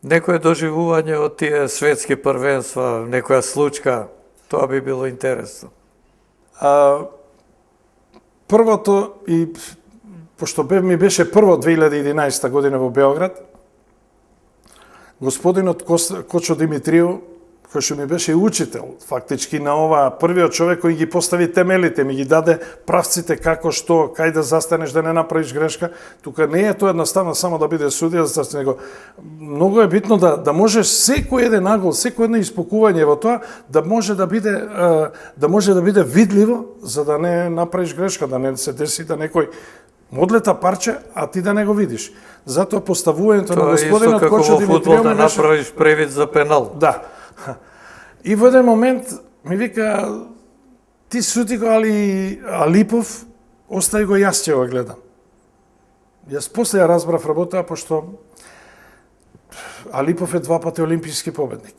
Некое доживување од тие светски првенства, некоја случка, тоа би било интересно. Првото, и пошто ми беше прво 2011 година во Београд, господинот Кочо Димитрију, кој што ми беше учител, фактички на ова, првиот човек кој ги постави темелите, ми ги даде правците како што, кај да застанеш да не направиш грешка. Тука не е тоа едноставно само да биде судија, него многу е битно да можеш секој еден агол, секој едно испокување во тоа да може да биде видливо, за да не направиш грешка, да не се деси да некој модлета парче, а ти да не го видиш. Затоа поставувањето на господинот Кочо Димитрију тоа е исто како во фудбал да направиш превид за пенал. Да. И во еден момент ми вика, ти сути го, али Алипов, остави го, јас ќе го гледам. Јас после ја разбрав работа, пошто Алипов е 2 пати олимписки победник.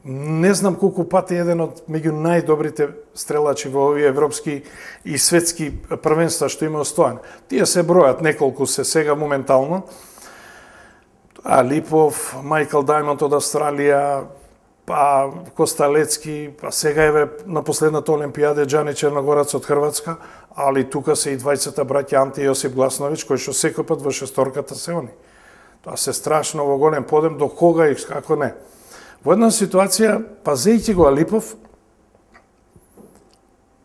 Не знам колку пати еден од меѓу најдобрите стрелачи во овие европски и светски првенства што има остојан. Тие се бројат, неколку се сега моментално. Алипов, Майкл Даймонд од Австралија, па Косталецки, па сега еве на последната Олимпијада Џани Черногорец од Хрватска, али тука се и двајцата браќа Анти и Јосип Гласновиќ, кои што секој пат во шесторката се они. Тоа се страшно во голем подем, до кога и како не. Во една ситуација, пазејќи го Алипов,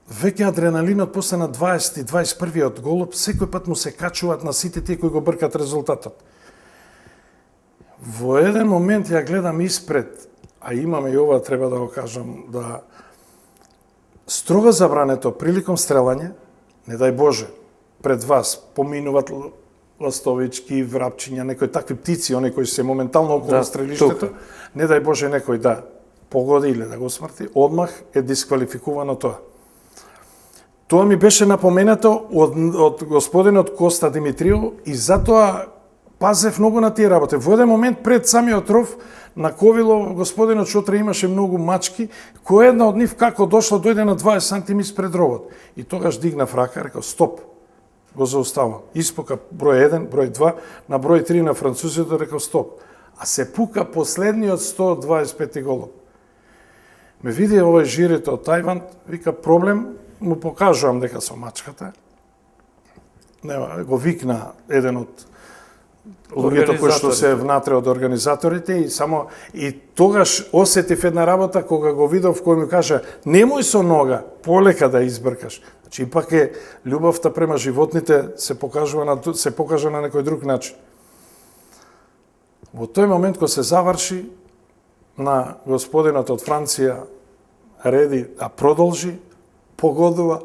веќе адреналинот после на 20 и 21-иот голуб, секој пат му се качуваат на сите тие кои го бркат резултатот. Во еден момент ја гледам испред, а имаме и ова, треба да го кажам, да строго забрането приликом стрелање, не дај Боже, пред вас поминуват ластовички, врапчиња, некои такви птици, они кои се моментално околу стрелиштето, не дај Боже некој да погоди или да го смрти, одмах е дисквалификувано тоа. Тоа ми беше напоменато од господинот Коста Димитрију и затоа пазев многу на тие работи. Во еден момент пред самиот ров на Ковило господинот Шотре имаше многу мачки, која една од нив како дошла дојде на 20 сантими спред ровот. И тогаш дигнав рака, рекав стоп. Го зауставам. Испука број 1, број 2, на број 3 на французите рекав стоп. А се пука последниот 125 голуб. Ме види овој жирито од Тајван, вика проблем, му покажувам дека со мачката. Нема, го викна еден од луѓето кои што се внатре од организаторите и тогаш осетив една работа кога го видов кој ми кажа немој со нога, полека да избркаш. Значи ипак е љубовта према животните се покажа на некој друг начин. Во тој момент кога се заврши на господинот од Франција реди да продолжи, погодува,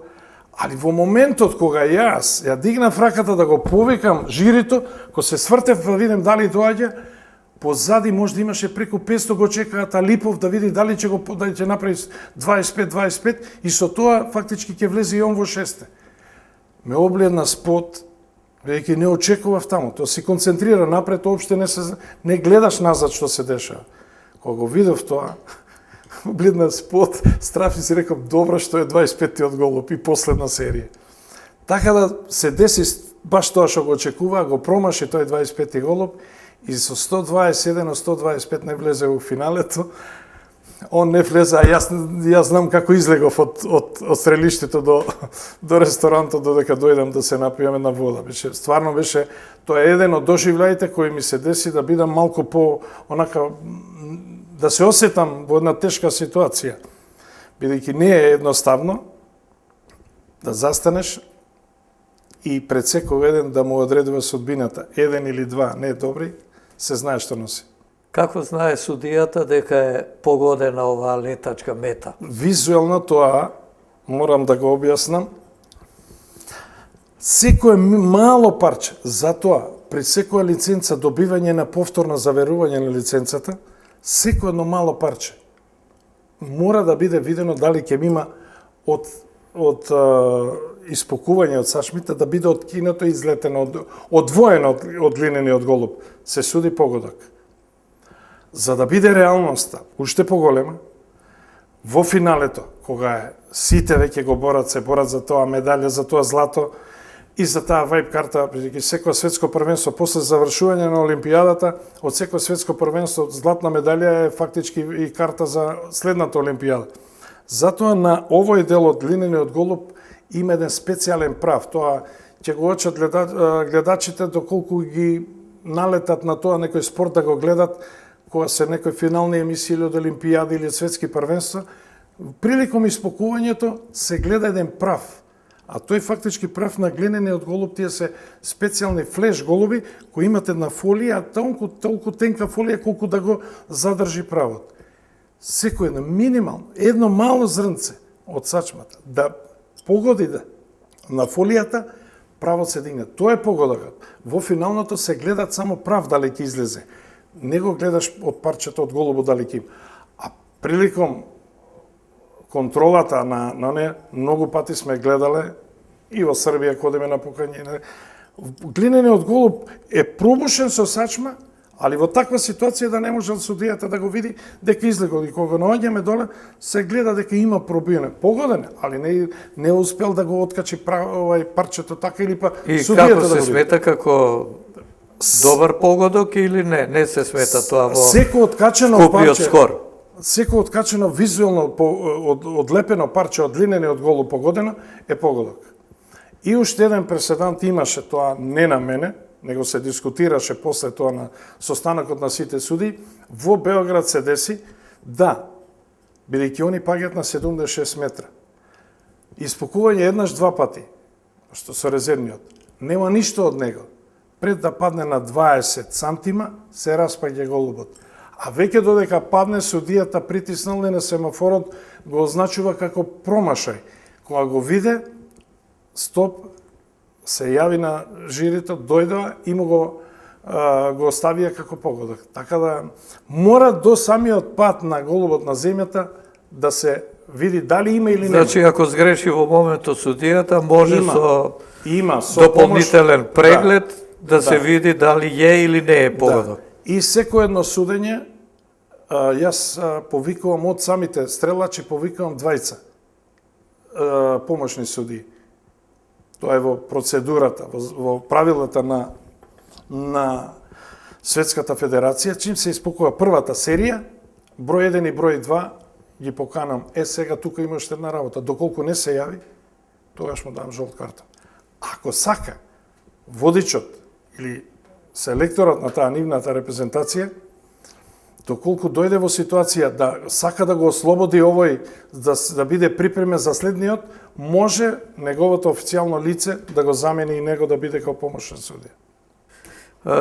али во моментот кога јас ја дигнав раката да го повикам жирито, кога се свртев да видим дали доаѓа, позади можда имаше преку 500 го чекаат Алипов да види дали ќе направи 25-25 и со тоа фактички ќе влезе и он во шесте. Ме обледна спот, веќе не очекував таму, тоа се концентрира напред, уопште не гледаш назад што се дешава. Кога го видов тоа, обледна спот, страф и си реков добро што е 25-тиот голуб и последна серија. Така да се деси баш тоа што го очекува, го промаши тој 25-ти голуб и со 121-125 не влезе во финалето. Он не влезе, а јас знам како излегов од стрелиштето до ресторантот додека дојдам да се напијам една вода. Стварно беше, тоа е еден од доживљаите кои ми се деси да бидам малку по онака да се осетам во една тешка ситуација. Бидејќи не е едноставно да застанеш и пред секој еден да му одредува судбината. Еден или два не добри, се знае што носи. Како знае судијата дека е погодена оваа летачка мета? Визуелно тоа, морам да го објаснам, секој мало парче, затоа при секоја лиценца добивање на повторно заверување на лиценцата, секој едно мало парче мора да биде видено дали ќе има од испокување од сашмите да биде откинато и излетено, одвоено од линениот голуб. Се суди погодок. За да биде реалноста уште поголема, во финалето, кога сите веќе го борат, се борат за тоа медалја, за тоа злато, И за таа вајб карта, бидејќи секој светско првенство после завршување на Олимпијадата, од секој светско првенство златна медалја е фактички и карта за следната Олимпијада. Затоа на овој дел од линениот голуб има еден специјален прав. Тоа ќе го очат гледачите доколку ги налетат на тоа некој спорт да го гледат кога се некои финални емисии или од Олимпијади или од светски првенства. Приликом испокувањето се гледа еден прав. А тој фактички прав на глинениот голуб, тие се специјални флеш голуби кои имат една фолија, толку тенка фолија колку да го задржи правот. Секој едно минимално, едно мало зрнце од сачмата да погоди на фолијата, правот се дигне. Тоа е погодокот. Во финалното се гледат само прав дали ќе излезе. Не го гледаш од парчето од голубот дали ќе има. А приликом контролата на не, многу пати сме гледале и во Србија кога одиме на покање. Глинениот голуб е пробушен со сачма, али во таква ситуација да не можел судијата да го види дека излегол. И кога наоѓаме доле, се гледа дека има пробиене. Погоден, али не успел да го откачи парчето така или па и судијата како да се го види. смета како добар погодок или не? Не се смета тоа во Секој откачено скупиот парче, скор. секој откачено визуелно одлепено парче од линениот голуб погодено е погодок. И уште еден преседант имаше, тоа не на мене, него се дискутираше после тоа на состанокот на сите суди, во Београд се деси да, бидејќи они паѓаат на 76 метра. Испокување еднаш два пати, што со резервниот, нема ништо од него. Пред да падне на 20 сантима, се распаѓа голубот. А веќе додека падне, судијата притиснал на семафорот го означува како промашај. Кога го виде, стоп, се јави на жирито, дојдоа и му го оставија како погодок. Така да мора до самиот пат на голубот на земјата да се види дали има или нема. Значи, ако сгреши во моментот судијата, може Има со дополнителен преглед да се види дали е или не е погодок. И секој едно судење, јас повикувам од самите стрелачи, повикувам двајца помошни судии. Тоа е во процедурата, во правилата на Светската федерација. Чим се испокува првата серија, број 1 и број 2, ги поканам. Сега тука има уште една работа. Доколку не се јави, тогаш му дам жолт карта. Ако сака водичот или селекторот на таа нивната репрезентација, доколку дојде во ситуација да сака да го ослободи овој, да биде припремен за следниот, може неговото официјално лице да го замени и него да биде како помошен судија.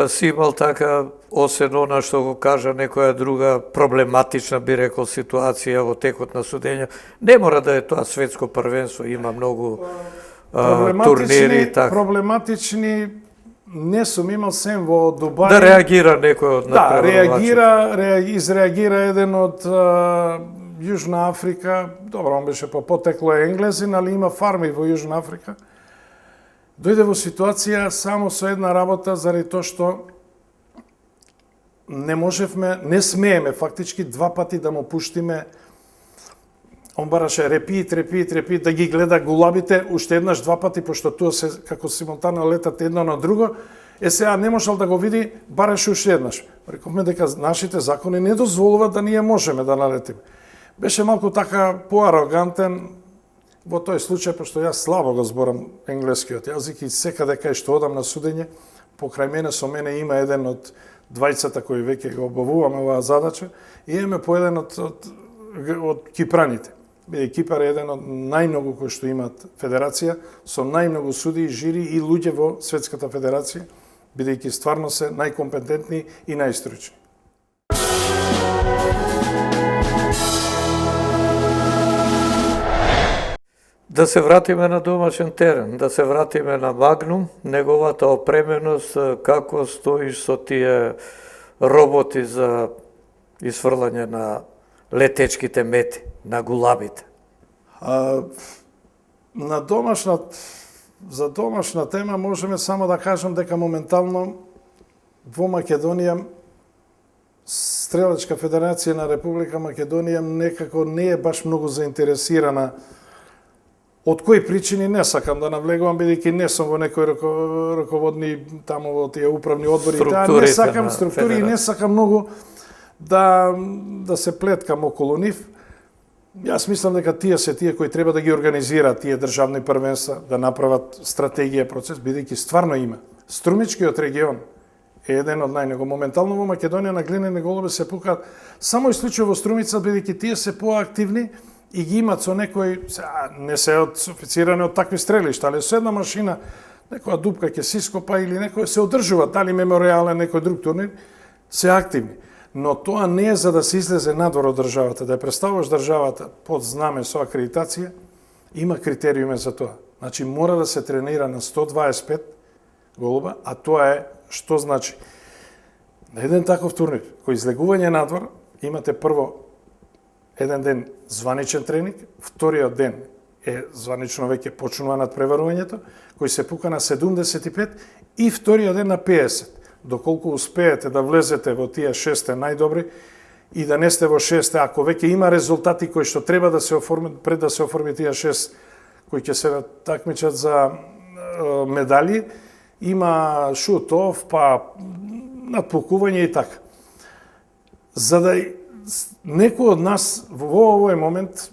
Си имал така, освен она што го кажа некоја друга проблематична, би рекол, ситуација во текот на судење. Не мора да е тоа светско првенство, има многу турнири и така. Проблематични не сум имал сем во Дубај. Да реагира некој од надпреварувачите. Изреагира еден од Јужна Африка, добро, он беше по потекло енглезин, али има фарми во Јужна Африка. Дојде во ситуација само со една работа, заради тоа што не смееме фактички два пати да му пуштиме. Он бараше репит, да ги гледа гулабите, уште еднаш два пати, пошто тоа се како симултано летат едно на друго. Сега не можел да го види, бараше уште еднаш. Рековме дека нашите закони не дозволуваат да ние можеме да налетиме. Беше малку така поарогантен во тој случај, пошто јас слабо го зборам енглескиот јазик и секаде кај што одам на судење, покрај мене со мене има еден од двајцата кои веќе го обавуваме оваа задача и имаме по еден од кипраните. Кипар е еден од најмногу кои што имаат федерација, со најмногу судии, жири и луѓе во Светската федерација, бидејќи стварно се најкомпетентни и најстручни. Да се вратиме на домашен терен, да се вратиме на Магнум, неговата опременост, како стоиш со тие роботи за исфрлање на летечките мети, на гулабите? За домашна тема можеме само да кажем дека моментално во Македонија Стрелачка федерација на Република Македонија некако не е баш многу заинтересирана Од кои причини не сакам да навлегувам, бидејќи не сум во некои раководни таму во тие управни одбори. Не сакам структури и не сакам многу да се плеткам околу нив. Јас мислам дека тие се тие кои треба да ги организираат тие државни првенства, да направат стратегија, процес, бидејќи стварно има. Струмичкиот регион е еден од најнего. Моментално во Македонија на глинени голови се пукаат само исклучиво во Струмица, бидејќи тие се поактивни и ги имат со некои, не се официрани од такви стрелишта, али со една машина, некоја дупка ќе се ископа или некој се одржува, дали меморијален, некој друг турнир, се активни. Но тоа не е за да се излезе надвор од државата, да ја представуваш државата под знаме со акредитација, има критериуми за тоа. Значи мора да се тренира на 125 голуба, а тоа е што значи? На еден таков турнир, кој излегување надвор, имате прво еден ден званичен тренинг, вториот ден е званично веќе почнува надпреварувањето, кој се пука на 75 и вториот ден на 50. Доколку успеете да влезете во тие 6 најдобри и да не сте во 6, ако веќе има резултати кои што треба да се оформат пред да се оформи тие 6 кои ќе се такмичат за медали, има шут-оф, па надпукување и така. За да некој од нас во овој момент,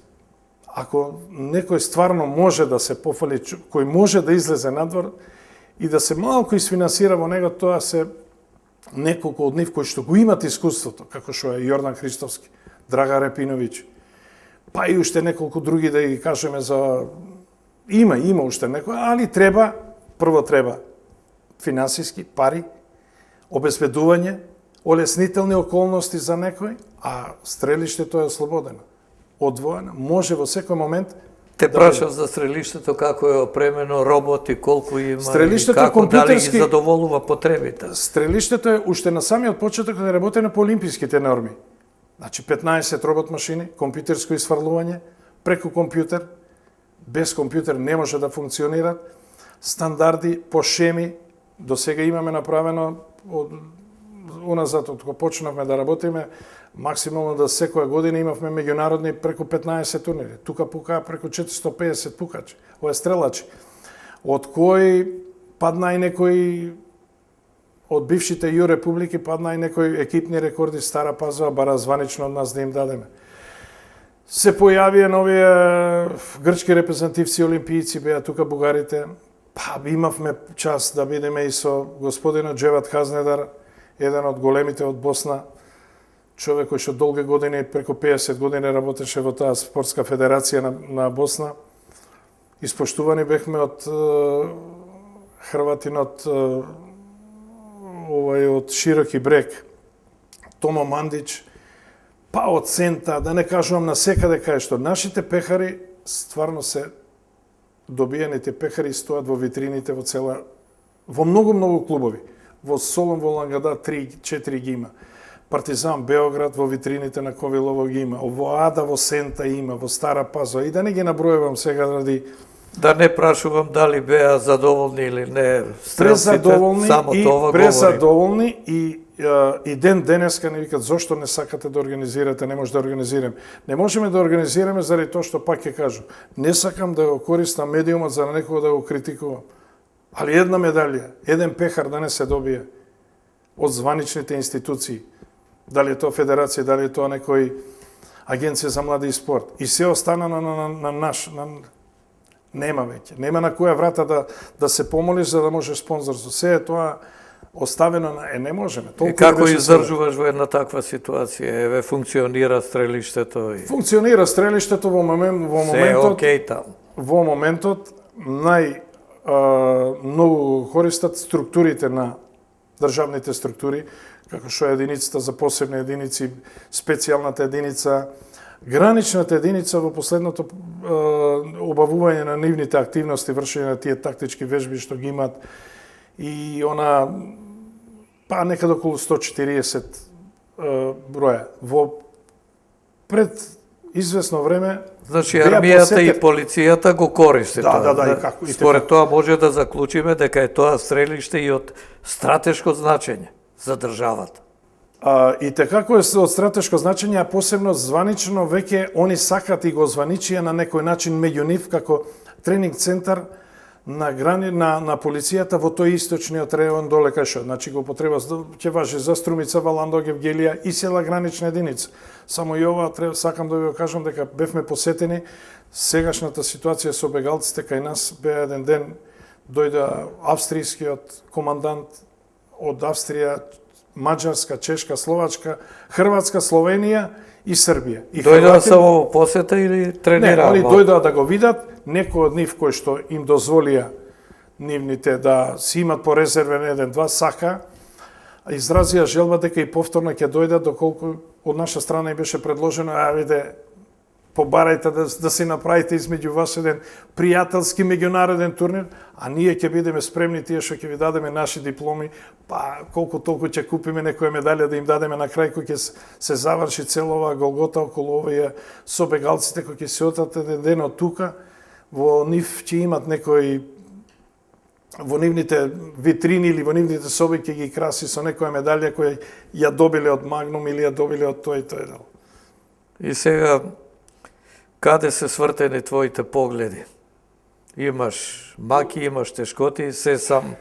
ако некој стварно може да се пофали, кој може да излезе надвор и да се малку изфинансира во него, тоа се неколку од нив кои што го имат искуството, како што е Јордан Христовски, Драга Репиновиќ, па и уште неколку други да ги кажеме за... Има уште некој, али прво треба финансиски, пари, обезбедување, олеснителни околности за некој, а стрелиштето е слободено, одвоено, може во секој момент. Те прашав за стрелиштето, како е опремено, роботи, колку има и како, дали ги задоволува потребите? Стрелиштето е уште на самиот почеток да работено по олимписките норми. Значи 15 робот машини, компјутерско изфрлување, преку компјутер, без компјутер не може да функционира, стандарди по шеми, до сега имаме направено уназад, од кога почнавме да работиме, максимално да секоја година имавме меѓународни преку 15 турнири. Тука пукаа преку 450 пукачи, ова стрелачи, од кои падна и некои од бившите Ју републики, падна и некои екипни рекорди, Стара Пазова, бара званично од нас да им дадеме. Се појавија новија грчки репрезентативци, олимпијци, беа тука бугарите. Па имавме час да бидеме и со господинот Джеват Хазнедар, еден од големите од Босна, човек кој што долги години, преку 50 години работеше во таа спортска федерација на Босна. Испоштувани бехме од Хрватинот, од Широки брег, Томо Мандич, па од Сента, да не кажувам на секаде кај што нашите пехари стварно се добиените пехари стоат во витрините во многу клубови. Во Солун, во Лангада 3-4 ги има. Партизан Београд во витрините на Ковилово ги има. Во Ада, во Сента има, во Стара Пазова. И да не ги набројувам сега ради... Да не прашувам дали беа задоволни или не стрелците, само тоа говори. Презадоволни и ден денеска не викат зошто не сакате да организирате, не може да организираме. Не можеме да организираме заради тоа што пак ќе кажу. Не сакам да го користам медиумот за некој да го критикувам. Али една медалја, еден пехар да не се добие од званичните институции, дали е тоа федерација, дали е тоа некој агенција за млади и спорт, и се остана на наш, нема веќе. Нема на која врата да се помолиш за да можеш спонзорство. Се е тоа оставено на... не можеме. И како издржуваш во една таква ситуација? Еве, функционира стрелиштето и... Функционира стрелиштето во моментот... Се е окей таму. Во моментот многу користат структурите на државните структури, како што е единицата за посебни единици, специјалната единица, граничната единица во последното обавување на нивните активности, вршење на тие тактички вежби што ги имаат, и она, па некаде околу 140 броја. Во пред известно време... Значи, армијата и полицијата го користи тоа. Да, и како. Според тоа може да заклучиме дека е тоа стрелиште и од стратешко значење за државата. И како е од стратешко значење, а посебно званично веќе они сакат и го званичија на некој начин меѓу нив како тренинг центар на полицијата во тој источниот район доле кај што. Значи го потреба, ќе важи за Струмица, Валандо, Гевгелија и села гранична единица. Само и ова сакам да ви го кажам дека бевме посетени. Сегашната ситуација со бегалците кај нас бе еден ден дојде австријскиот командант од Австрија, Маđарска, Чешка, Словачка, Хрватска, Словенија и Србија. Дојдоа само во посета или тренираа? Не, они дојдоа да го видат, некои од нив кои што им дозволија нивните да си имат по резервен еден-два сака, изразија желба дека и повторно ќе дојдат, доколку од наша страна им беше предложено, виде, побарајте да си направите измеѓу вас еден пријателски меѓународен турнир, а ние ќе бидеме спремни тие што ќе ви дадеме наши дипломи, па колку толку ќе купиме некоја медалја да им дадеме на крај кој ќе се заврши целова голгота околу овие со бегалците кои ќе се отат еден ден од тука, во нив ќе имат некој во нивните витрини или во нивните соби ќе ги краси со некоја медалја која ја добиле од Магнум или ја добиле од тој дел. И сега, каде се свртени твоите погледи? Имаш маки, имаш тешкоти, се сам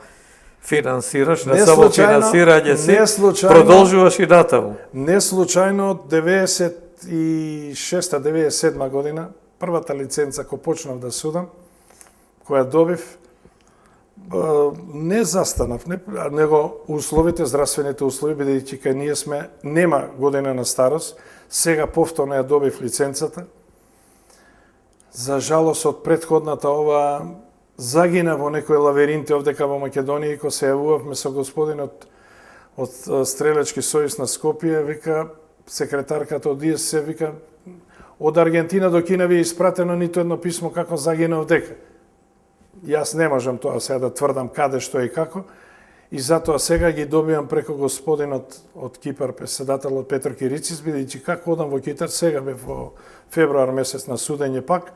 финансираш, на само финансирање си, продолжуваш и натаму. Не случајно од 96-97 година, првата лиценца која почнав да судам, која добив, не застанав, него условите, здравствените услови, бидејќи кај ние сме, нема година на старост, сега повторно ја добив лиценцата. За жалост од претходната ова загина во некои лавиринти овдека во Македонија и кога се јавувавме со господинот од Стрелечки сојуз на Скопје, вика секретарката од ИСС, вика од Аргентина до Кина ви е испратено ниту едно писмо како загина овдека. Јас не можам тоа сега да тврдам каде, што и како, и затоа сега ги добивам преку господинот од Кипар, председателот Петр Кирицис, бидејќи како одам во Китар, сега бев во февруар месец на судење пак,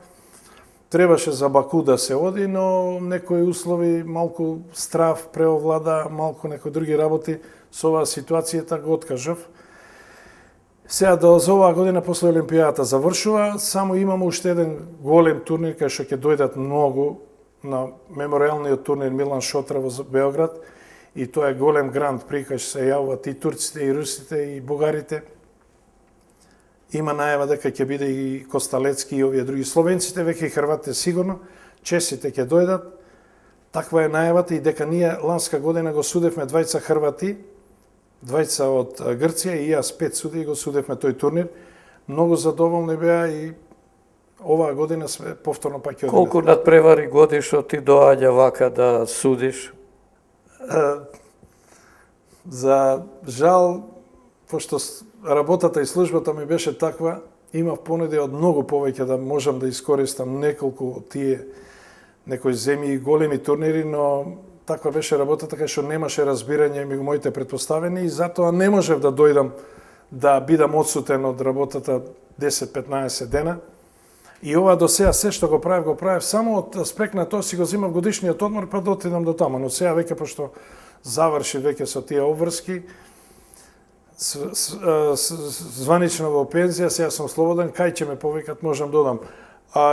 требаше за Баку да се оди, но некои услови, малку страв преовлада, малку некои други работи, со оваа ситуацијата го откажав. Сега за оваа година после Олимпијата завршува, само имаме уште еден голем турнир кај што ќе дојдат многу на меморијалниот турнир Милан Шотра во Београд, и тоа е голем гранд при кај што се јавуват и турците, и русите, и бугарите. Има најава дека ќе биде и Косталецки и овие други. Словенците веќе и хрватите сигурно, чесите ќе дојдат. Таква е најавата и дека ние ланска година го судевме двајца хрвати, двајца од Грција и јас 5 суди го судевме тој турнир. Многу задоволни беа и оваа година сме повторно пак ќе одиме. Колку надпревари годишно ти доаѓа вака да судиш? За жал, пошто работата и службата ми беше таква, имав понуди од многу повеќе да можам да искористам неколку од тие некои земји и големи турнири, но таква беше работата кај што немаше разбирање меѓу моите претпоставени и затоа не можев да дојдам да бидам одсутен од работата 10-15 дена. И ова до сега се што го правев само од аспект на тоа си го земав годишниот одмор па да отидам до тама, но сега веќе пошто заврши веќе со тие обврски, званично во пензија, сега сум слободен, кај ќе ме повикат, можам додам.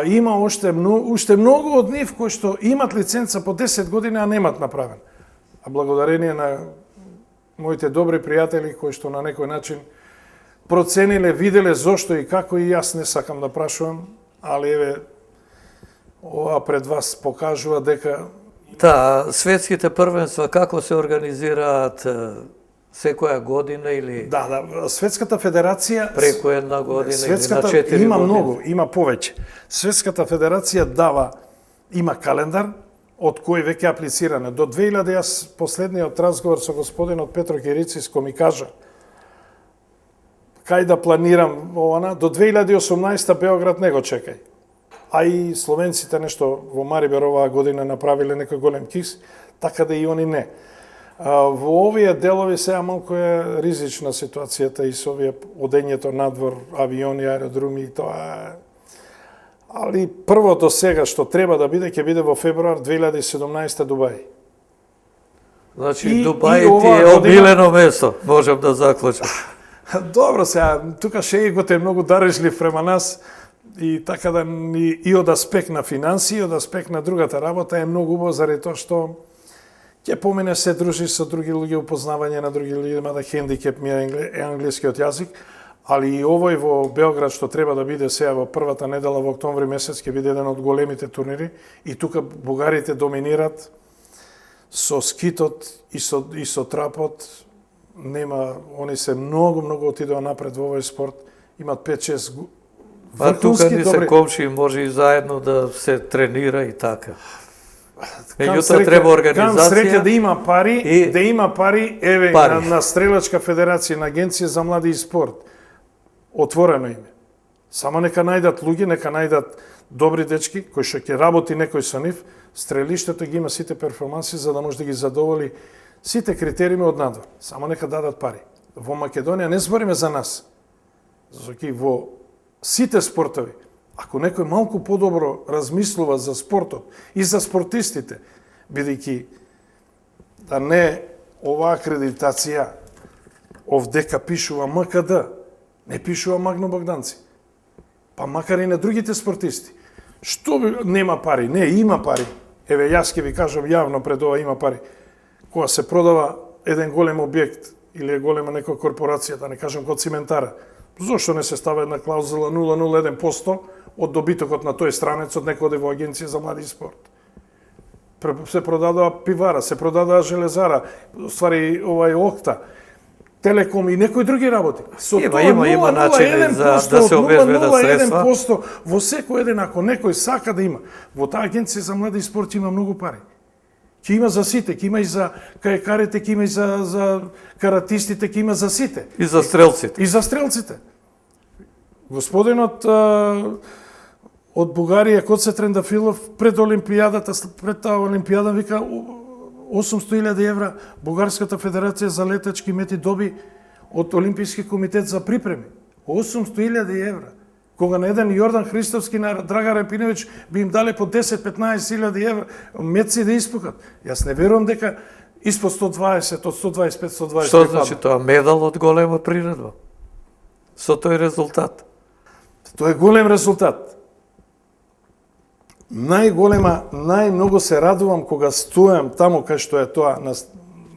Има уште многу од нив кои што имат лиценца по 10 години, а немат направен. А благодарение на моите добри пријатели кои што на некој начин процениле, виделе зошто и како, и јас не сакам да прашувам, али еве ова пред вас покажува дека светските првенства како се организираат секоја година или Да, Светската федерација преку една година или на 4 години? Има многу, има повеќе. Светската федерација има календар од кој веќе аплициране. До 2000 јас последниот разговор со господинот Петро Кирицис кој ми кажа кај да планирам ована, до 2018 Београд не го чекај. А и словенците нешто во Марибер оваа година направиле некој голем кикс, така да и они не. Во овие делови сега малку е ризична ситуацијата и со овие одењето надвор, авиони, аеродроми и тоа. Али првото сега што треба да биде, ќе биде во февруар 2017 Дубај. Значи, И Дубај ти оваа е година- обилено место, можам да заклучам. Добро, сега, тука шеигот е многу дарежлив према нас и така да и од аспект на финанси, и од аспект на другата работа е многу убаво заради тоа што ќе помине се дружи со други луѓе, упознавање на други луѓе, мада хендикеп ми е англискиот јазик, али и овој во Белград што треба да биде сега во првата недела во октомври месец ќе биде еден од големите турнири и тука бугарите доминират со скитот и со трапот. Нема, они се многу отидоа напред во овој спорт, имат 5-6 Па тука врхунски ни се добри. комши, може и заедно да се тренира и така. Кам Меѓутоа треба Кам среќа организација. да има пари, и да има пари, еве пари. на Стрелачка федерација, на Агенција за млади и спорт. Отворено име. Само нека најдат луѓе, нека најдат добри дечки кои што ќе работи некој со нив. Стрелиштето ги има сите перформанси за да може да ги задоволи сите критериуми од надвор. Само нека дадат пари. Во Македонија не збориме за нас. Зашто во сите спортови, ако некој малку подобро размислува за спортот и за спортистите, бидејќи да не оваа акредитација овдека пишува МКД, не пишува Магно Богданци. Па макар и на другите спортисти. Што нема пари? Не, има пари. Еве, јас ќе ви кажам јавно пред ова има пари. Кога се продава еден голем објект или е голема некоја корпорација, да не кажам код циментара, зошто не се става една клаузула 0,01% од добитокот на тој странец од некој оде во Агенција за млади и спорт? Се продадува пивара, се продадува железара, ствари овај Окта, Телеком и некои други работи. Со Има начини за да се обезбедат средства. 0,01% во секој еден, ако некој сака да има, во таа Агенција за млади и спорт има многу пари. Ќе има за сите, ќе има и за кајкарите, ќе има и за каратистите, ќе има за сите. И за стрелците. И за стрелците. Господинот од Бугарија, Коце Трендафилов, пред Олимпијадата, пред таа Олимпијада, вика 800.000 евра Бугарската федерација за летачки мети доби од Олимписки комитет за припреми. 800.000 евра. Кога на еден Јордан Христовски, на Драган Репиновиќ би им дале по 10-15.000 евра метци да испукат. Јас не верувам дека испод 120, од 125, 120. Што значи тоа? Медал од голема приредба. Со тој резултат. Тоа е голем резултат. Најмногу се радувам кога стојам таму кај што е тоа на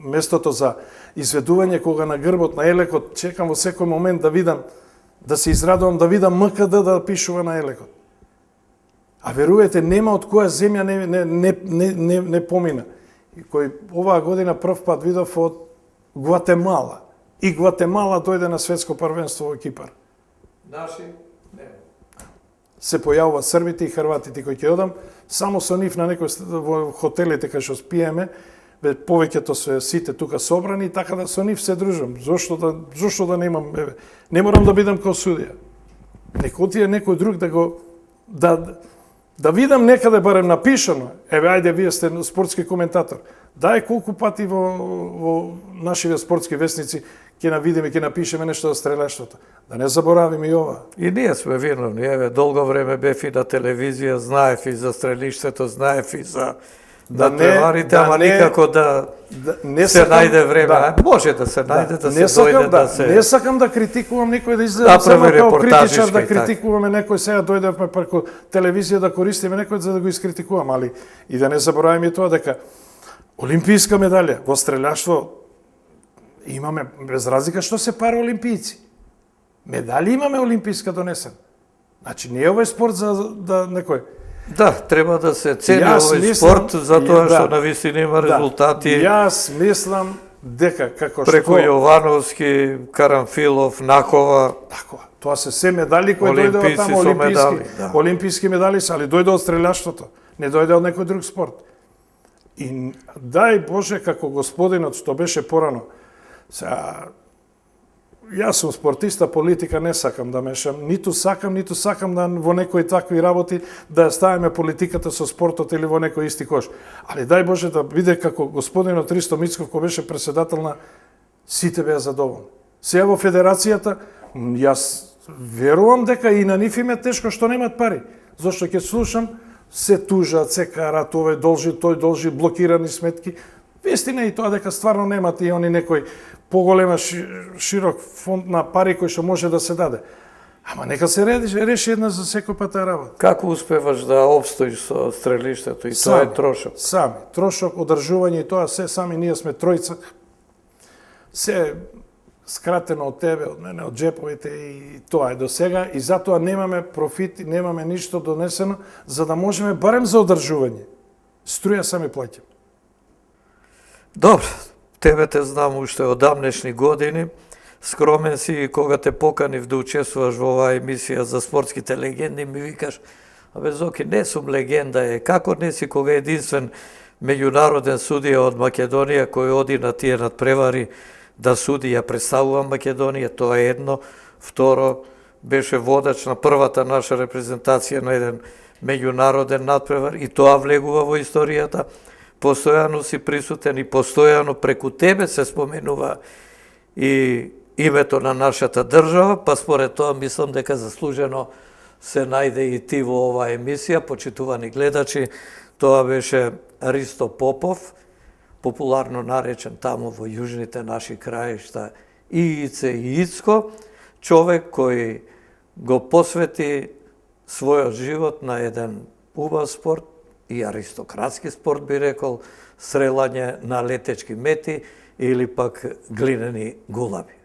местото за изведување, кога на грбот на елекот чекам во секој момент да видам, да се израдувам да видам МКД да пишува на елекот. А верувате, нема од која земја не помина. И кој оваа година прв пат видов од Гватемала. И Гватемала дојде на светско првенство во Кипар. Наши се појавуваат србите и хрватите кои ќе одам, само со нив на некој во хотелите кај што спиеме, повеќето се сите тука собрани и така да со нив се дружам. Зошто да немам, не морам да бидам као судија. Нека отиде некој друг да го да видам некаде барем напишано. Еве ајде вие сте спортски коментатор. Дај колку пати во нашите спортски весници ќе навидиме, ќе напишеме нешто за стрелештвото. Да не заборавиме и ова. И ние сме виновни. Еве, долго време бев и на телевизија, знаев и за стрелиштето, знаев и за надпреварите, ама никако да се најде време. Може да се најде, да се дојде, да се... Не сакам да критикувам никој, да изгледам само као критичар, да критикуваме некој, сега дојдевме преку телевизија да користиме некој за да го искритикувам, али и да не забораваме и тоа дека олимписка медалја во стрелjaštvo имаме без разлика што се параолимпијци. Медали имаме олимписка донесен. Значи не е овој спорт за да некој. Да, треба да се цени овој спорт затоа што навистина има резултати. Јас мислам дека како што преку Јовановски, Карамфилов, Накова, така, тоа се медали кои дојдоа таму олимписки медали, али дојде од стрелjaštвото, не дојде од некој друг спорт. И дај Боже како господинот што беше порано. Јас сум спортиста, политика не сакам да мешам, ниту сакам да во некои такви работи да ставиме политиката со спортот или во некој исти кош. Али дај Боже да биде како господинот Ристо Мицков кој беше председател на сите беа задоволни. Сега во федерацијата јас верувам дека и на нив им е тешко што немат пари. Зошто ќе слушам се тужат, се карат, овој должи, тој должи, блокирани сметки. Вистина е и тоа дека стварно немат и они некој поголема широк фонд на пари кој што може да се даде. Ама нека се реши една за секој пат таа работа. Како успеваш да обстоиш со стрелиштето и тоа е трошок? Сами. Трошок, одржување и тоа се сами, ние сме тројца. Се скратено од тебе, од мене, од джеповите и тоа е до сега и затоа немаме профит, немаме ништо донесено за да можеме барем за одржување. Струја сами плаќаме. Добро, тебе те знам уште од давнешни години. Скромен си и кога те поканив да учествуваш во оваа емисија за спортските легенди, ми викаш, абе Зоки, не сум легенда е, како не си кога единствен меѓународен судија од Македонија кој оди на тие надпревари да суди, ја представува Македонија, тоа е едно. Второ, беше водач на првата наша репрезентација на еден меѓународен надпревар и тоа влегува во историјата. Постојано си присутен и постојано преку тебе се споменува и името на нашата држава, па според тоа мислам дека заслужено се најде и ти во оваа емисија, почитувани гледачи. Тоа беше Ристо Попов, популарно наречен таму во јужните наши краишта Иице и Ицко, човек кој го посвети својот живот на еден убав спорт и аристократски спорт, би рекол, стрелање на летечки мети или пак глинени гулаби.